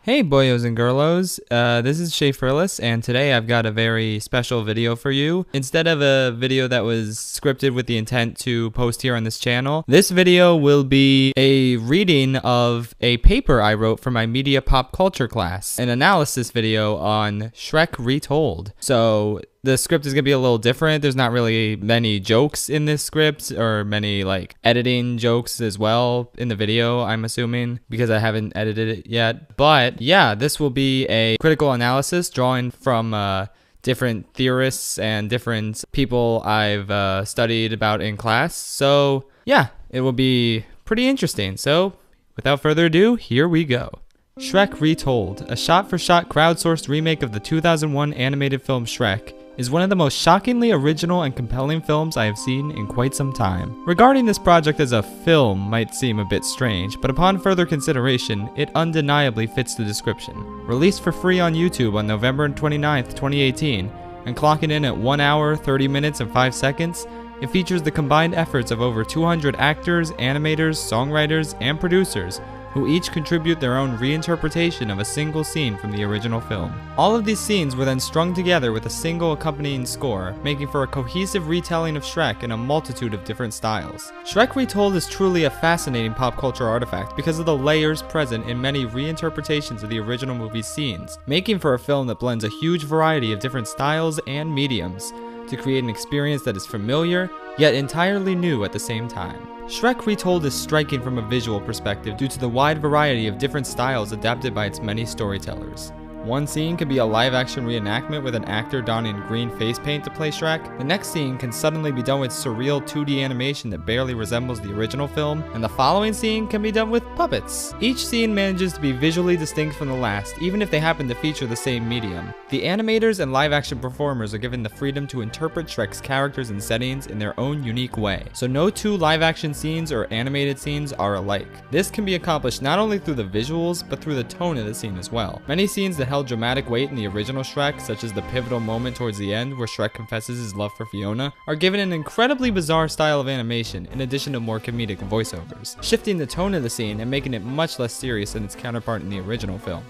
Hey boyos and girlos, this is Schaffrillas, and today I've got a very special video for you. Instead of a video that was scripted with the intent to post here on this channel, this video will be a reading of a paper I wrote for my media pop culture class, an analysis video on Shrek Retold. So the script is going to be a little different. There's not really many jokes in this script or many like editing jokes as well in the video, I'm assuming, because I haven't edited it yet. But yeah, this will be a critical analysis drawing from different theorists and different people I've studied about in class. So yeah, it will be pretty interesting. So without further ado, here we go. Shrek Retold, a shot-for-shot crowdsourced remake of the 2001 animated film Shrek, is one of the most shockingly original and compelling films I have seen in quite some time. Regarding this project as a film might seem a bit strange, but upon further consideration, it undeniably fits the description. Released for free on YouTube on November 29th, 2018, and clocking in at 1 hour, 30 minutes, and 5 seconds, it features the combined efforts of over 200 actors, animators, songwriters, and producers, who each contribute their own reinterpretation of a single scene from the original film. All of these scenes were then strung together with a single accompanying score, making for a cohesive retelling of Shrek in a multitude of different styles. Shrek Retold is truly a fascinating pop culture artifact because of the layers present in many reinterpretations of the original movie's scenes, making for a film that blends a huge variety of different styles and mediums to create an experience that is familiar, yet entirely new at the same time. Shrek Retold is striking from a visual perspective due to the wide variety of different styles adapted by its many storytellers. One scene could be a live-action reenactment with an actor donning green face paint to play Shrek. The next scene can suddenly be done with surreal 2D animation that barely resembles the original film, and the following scene can be done with puppets. Each scene manages to be visually distinct from the last, even if they happen to feature the same medium. The animators and live-action performers are given the freedom to interpret Shrek's characters and settings in their own unique way, so no two live-action scenes or animated scenes are alike. This can be accomplished not only through the visuals, but through the tone of the scene as well. Many scenes that held dramatic weight in the original Shrek, such as the pivotal moment towards the end where Shrek confesses his love for Fiona, are given an incredibly bizarre style of animation in addition to more comedic voiceovers, shifting the tone of the scene and making it much less serious than its counterpart in the original film.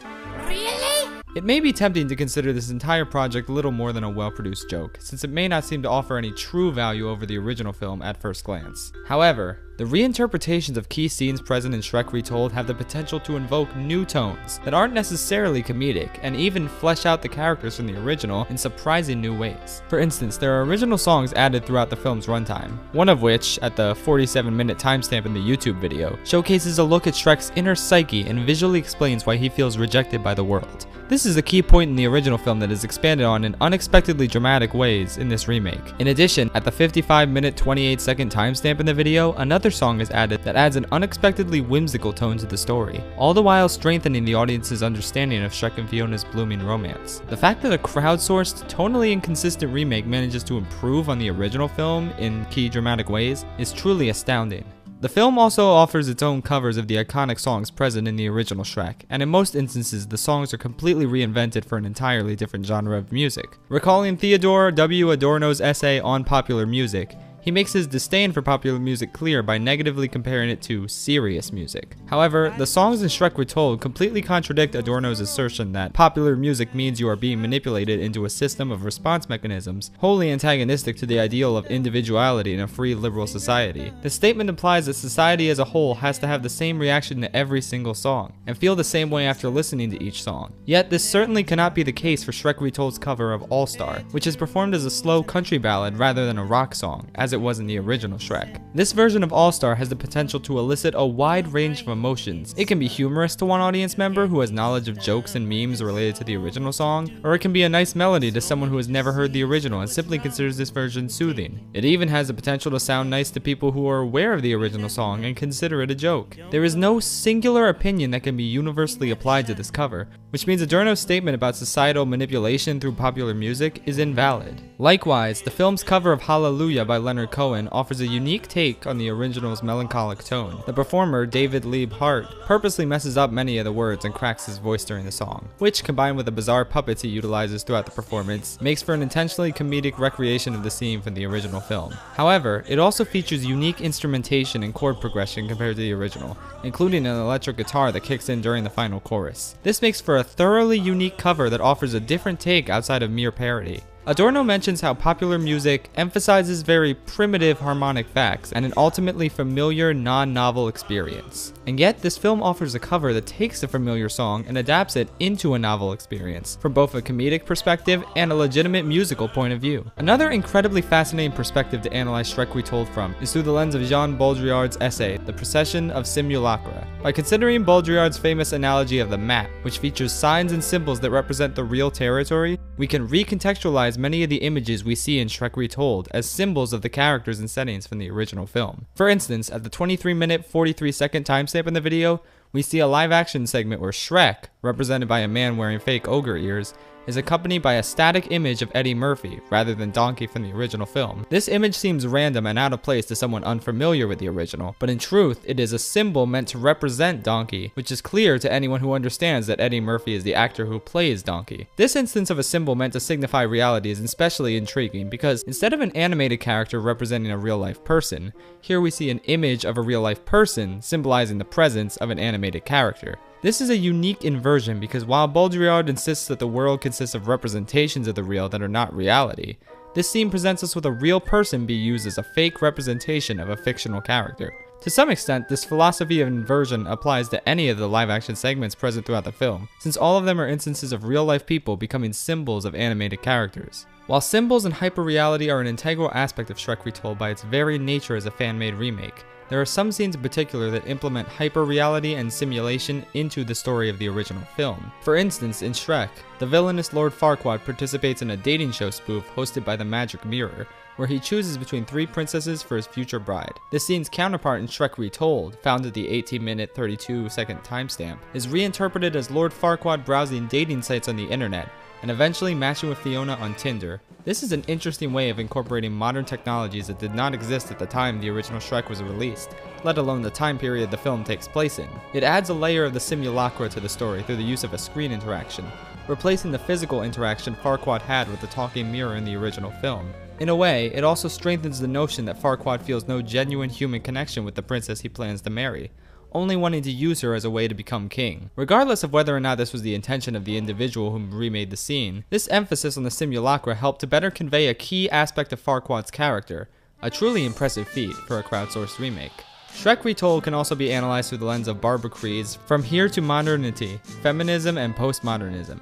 It may be tempting to consider this entire project little more than a well-produced joke, since it may not seem to offer any true value over the original film at first glance. However, the reinterpretations of key scenes present in Shrek Retold have the potential to invoke new tones that aren't necessarily comedic, and even flesh out the characters from the original in surprising new ways. For instance, there are original songs added throughout the film's runtime, one of which, at the 47-minute timestamp in the YouTube video, showcases a look at Shrek's inner psyche and visually explains why he feels rejected by the world. This is a key point in the original film that is expanded on in unexpectedly dramatic ways in this remake. In addition, at the 55-minute 28-second timestamp in the video, another song is added that adds an unexpectedly whimsical tone to the story, all the while strengthening the audience's understanding of Shrek and Fiona's blooming romance. The fact that a crowdsourced, tonally inconsistent remake manages to improve on the original film in key dramatic ways is truly astounding. The film also offers its own covers of the iconic songs present in the original Shrek, and in most instances the songs are completely reinvented for an entirely different genre of music. Recalling Theodore W. Adorno's essay on popular music, he makes his disdain for popular music clear by negatively comparing it to serious music. However, the songs in Shrek Retold completely contradict Adorno's assertion that popular music means you are being manipulated into a system of response mechanisms wholly antagonistic to the ideal of individuality in a free liberal society. The statement implies that society as a whole has to have the same reaction to every single song, and feel the same way after listening to each song. Yet this certainly cannot be the case for Shrek Retold's cover of All Star, which is performed as a slow country ballad rather than a rock song, as it was in the original Shrek. This version of All Star has the potential to elicit a wide range of emotions. It can be humorous to one audience member who has knowledge of jokes and memes related to the original song, or it can be a nice melody to someone who has never heard the original and simply considers this version soothing. It even has the potential to sound nice to people who are aware of the original song and consider it a joke. There is no singular opinion that can be universally applied to this cover, which means Adorno's statement about societal manipulation through popular music is invalid. Likewise, the film's cover of Hallelujah by Leonard Leonard Cohen offers a unique take on the original's melancholic tone. The performer, David Lieb Hart, purposely messes up many of the words and cracks his voice during the song, which, combined with the bizarre puppets he utilizes throughout the performance, makes for an intentionally comedic recreation of the scene from the original film. However, it also features unique instrumentation and chord progression compared to the original, including an electric guitar that kicks in during the final chorus. This makes for a thoroughly unique cover that offers a different take outside of mere parody. Adorno mentions how popular music emphasizes very primitive harmonic facts and an ultimately familiar, non-novel experience. And yet, this film offers a cover that takes a familiar song and adapts it into a novel experience, from both a comedic perspective and a legitimate musical point of view. Another incredibly fascinating perspective to analyze Shrek Retold from is through the lens of Jean Baudrillard's essay, The Procession of Simulacra. By considering Baudrillard's famous analogy of the map, which features signs and symbols that represent the real territory, we can recontextualize many of the images we see in Shrek Retold as symbols of the characters and settings from the original film. For instance, at the 23-minute 43-second timestamp in the video, we see a live-action segment where Shrek, represented by a man wearing fake ogre ears, is accompanied by a static image of Eddie Murphy, rather than Donkey from the original film. This image seems random and out of place to someone unfamiliar with the original, but in truth, it is a symbol meant to represent Donkey, which is clear to anyone who understands that Eddie Murphy is the actor who plays Donkey. This instance of a symbol meant to signify reality is especially intriguing because instead of an animated character representing a real-life person, here we see an image of a real-life person symbolizing the presence of an animated character. This is a unique inversion because while Baudrillard insists that the world consists of representations of the real that are not reality, this scene presents us with a real person being used as a fake representation of a fictional character. To some extent, this philosophy of inversion applies to any of the live-action segments present throughout the film, since all of them are instances of real-life people becoming symbols of animated characters. While symbols and hyperreality are an integral aspect of Shrek Retold by its very nature as a fan-made remake, there are some scenes in particular that implement hyperreality and simulation into the story of the original film. For instance, in Shrek, the villainous Lord Farquaad participates in a dating show spoof hosted by the Magic Mirror, where he chooses between 3 princesses for his future bride. This scene's counterpart in Shrek Retold, found at the 18-minute 32-second timestamp, is reinterpreted as Lord Farquaad browsing dating sites on the internet, and eventually matching with Fiona on Tinder. This is an interesting way of incorporating modern technologies that did not exist at the time the original Shrek was released, let alone the time period the film takes place in. It adds a layer of the simulacra to the story through the use of a screen interaction, replacing the physical interaction Farquaad had with the talking mirror in the original film. In a way, it also strengthens the notion that Farquaad feels no genuine human connection with the princess he plans to marry, only wanting to use her as a way to become king. Regardless of whether or not this was the intention of the individual who remade the scene, this emphasis on the simulacra helped to better convey a key aspect of Farquaad's character, a truly impressive feat for a crowdsourced remake. Shrek Retold can also be analyzed through the lens of Barbara Creed's From Here to Modernity, Feminism and Postmodernism.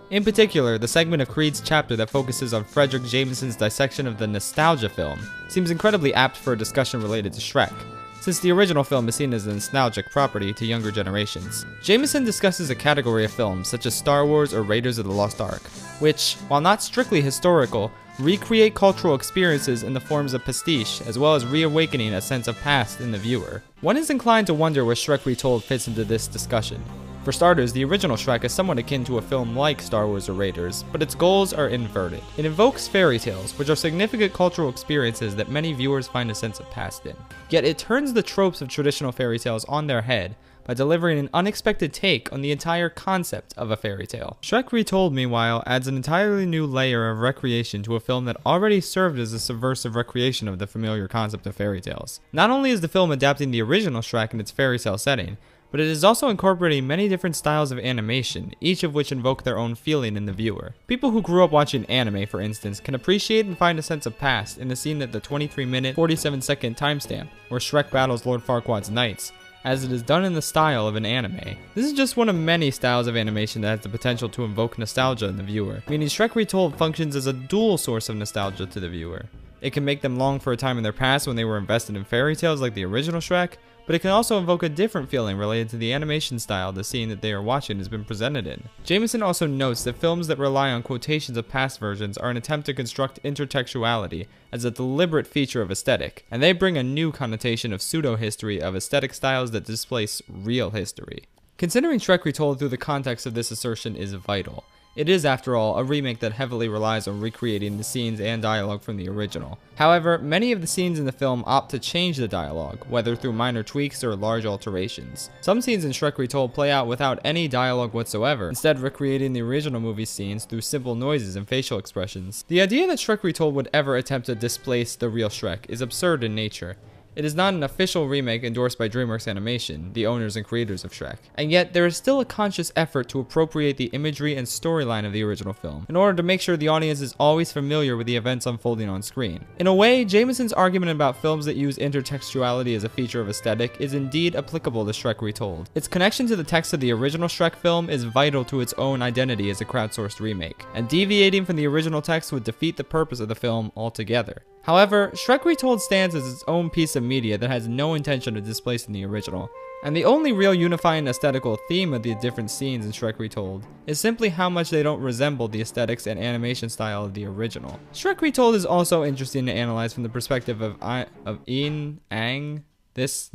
In particular, the segment of Creed's chapter that focuses on Fredric Jameson's dissection of the nostalgia film seems incredibly apt for a discussion related to Shrek, since the original film is seen as a nostalgic property to younger generations. Jameson discusses a category of films such as Star Wars or Raiders of the Lost Ark, which, while not strictly historical, recreate cultural experiences in the forms of pastiche, as well as reawakening a sense of past in the viewer. One is inclined to wonder where Shrek Retold fits into this discussion. For starters, the original Shrek is somewhat akin to a film like Star Wars or Raiders, but its goals are inverted. It invokes fairy tales, which are significant cultural experiences that many viewers find a sense of past in. Yet it turns the tropes of traditional fairy tales on their head by delivering an unexpected take on the entire concept of a fairy tale. Shrek Retold, meanwhile, adds an entirely new layer of recreation to a film that already served as a subversive recreation of the familiar concept of fairy tales. Not only is the film adapting the original Shrek in its fairy tale setting, but it is also incorporating many different styles of animation, each of which invoke their own feeling in the viewer. People who grew up watching anime, for instance, can appreciate and find a sense of past in the scene at the 23-minute 47-second timestamp, where Shrek battles Lord Farquaad's knights, as it is done in the style of an anime. This is just one of many styles of animation that has the potential to invoke nostalgia in the viewer, meaning Shrek Retold functions as a dual source of nostalgia to the viewer. It can make them long for a time in their past when they were invested in fairy tales like the original Shrek, but it can also invoke a different feeling related to the animation style the scene that they are watching has been presented in. Jameson also notes that films that rely on quotations of past versions are an attempt to construct intertextuality as a deliberate feature of aesthetic, and they bring a new connotation of pseudo-history of aesthetic styles that displace real history. Considering Shrek Retold through the context of this assertion is vital. It is, after all, a remake that heavily relies on recreating the scenes and dialogue from the original. However, many of the scenes in the film opt to change the dialogue, whether through minor tweaks or large alterations. Some scenes in Shrek Retold play out without any dialogue whatsoever, instead recreating the original movie's scenes through simple noises and facial expressions. The idea that Shrek Retold would ever attempt to displace the real Shrek is absurd in nature. It is not an official remake endorsed by DreamWorks Animation, the owners and creators of Shrek. And yet, there is still a conscious effort to appropriate the imagery and storyline of the original film, in order to make sure the audience is always familiar with the events unfolding on screen. In a way, Jameson's argument about films that use intertextuality as a feature of aesthetic is indeed applicable to Shrek Retold. Its connection to the text of the original Shrek film is vital to its own identity as a crowdsourced remake, and deviating from the original text would defeat the purpose of the film altogether. However, Shrek Retold stands as its own piece of media that has no intention of displacing the original, and the only real unifying aesthetical theme of the different scenes in Shrek Retold is simply how much they don't resemble the aesthetics and animation style of the original. Shrek Retold is also interesting to analyze from the perspective of Ian Ang, this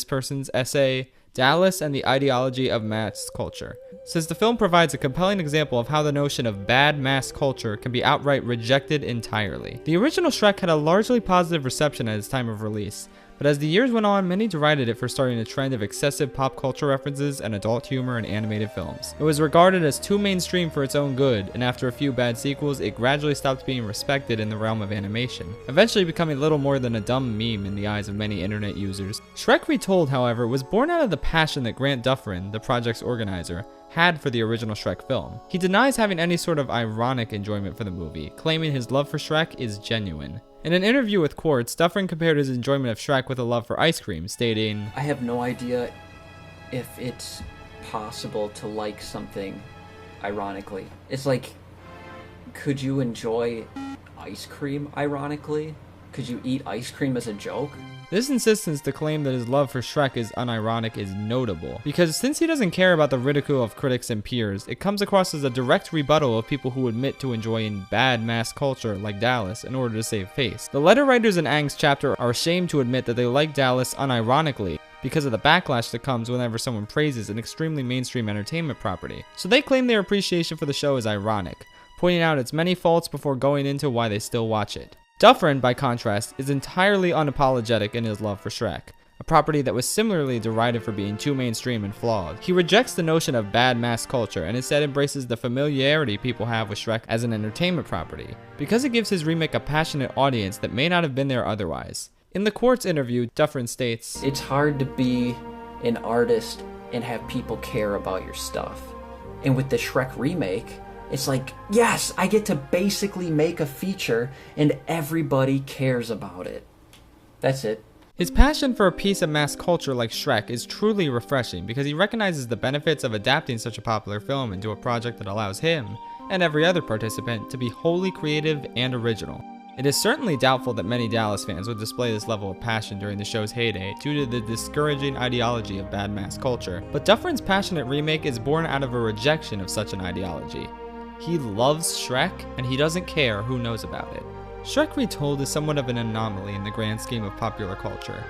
person's essay, Dallas and the Ideology of Mass Culture, since the film provides a compelling example of how the notion of bad mass culture can be outright rejected entirely. The original Shrek had a largely positive reception at its time of release, but as the years went on, many derided it for starting a trend of excessive pop culture references and adult humor in animated films. It was regarded as too mainstream for its own good, and after a few bad sequels, it gradually stopped being respected in the realm of animation, eventually becoming little more than a dumb meme in the eyes of many internet users. Shrek Retold, however, was born out of the passion that Grant Dufferin, the project's organizer, had for the original Shrek film. He denies having any sort of ironic enjoyment for the movie, claiming his love for Shrek is genuine. In an interview with Quartz, Dufferin compared his enjoyment of Shrek with a love for ice cream, stating, I have no idea if it's possible to like something ironically. It's like, could you enjoy ice cream ironically? Could you eat ice cream as a joke? This insistence to claim that his love for Shrek is unironic is notable, because since he doesn't care about the ridicule of critics and peers, it comes across as a direct rebuttal of people who admit to enjoying bad mass culture like Dallas in order to save face. The letter writers in Ang's chapter are ashamed to admit that they like Dallas unironically because of the backlash that comes whenever someone praises an extremely mainstream entertainment property. So they claim their appreciation for the show is ironic, pointing out its many faults before going into why they still watch it. Dufferin, by contrast, is entirely unapologetic in his love for Shrek, a property that was similarly derided for being too mainstream and flawed. He rejects the notion of bad mass culture and instead embraces the familiarity people have with Shrek as an entertainment property, because it gives his remake a passionate audience that may not have been there otherwise. In the Quartz interview, Dufferin states, It's hard to be an artist and have people care about your stuff. And with the Shrek remake, it's like, yes, I get to basically make a feature and everybody cares about it. That's it. His passion for a piece of mass culture like Shrek is truly refreshing because he recognizes the benefits of adapting such a popular film into a project that allows him, and every other participant, to be wholly creative and original. It is certainly doubtful that many Dallas fans would display this level of passion during the show's heyday due to the discouraging ideology of bad mass culture, but Dufferin's passionate remake is born out of a rejection of such an ideology. He loves Shrek, and he doesn't care who knows about it. Shrek Retold is somewhat of an anomaly in the grand scheme of popular culture.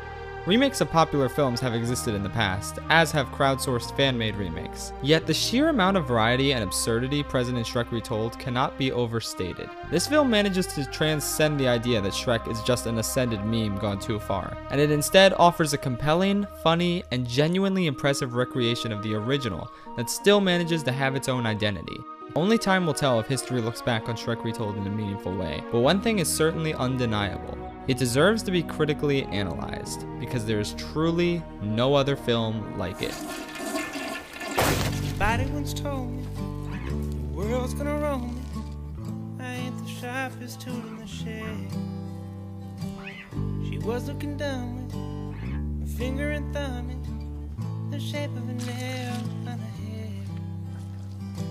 Remakes of popular films have existed in the past, as have crowdsourced fan-made remakes. Yet the sheer amount of variety and absurdity present in Shrek Retold cannot be overstated. This film manages to transcend the idea that Shrek is just an ascended meme gone too far, and it instead offers a compelling, funny, and genuinely impressive recreation of the original that still manages to have its own identity. Only time will tell if history looks back on Shrek Retold in a meaningful way, but one thing is certainly undeniable. It deserves to be critically analyzed, because there is truly no other film like it. Somebody once told me the world's gonna roll me. I ain't the sharpest tool in the shed. She was looking down with her finger and thumb in the shape of a nail on the head.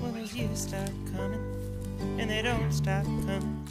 Well, those years start coming, and they don't stop coming.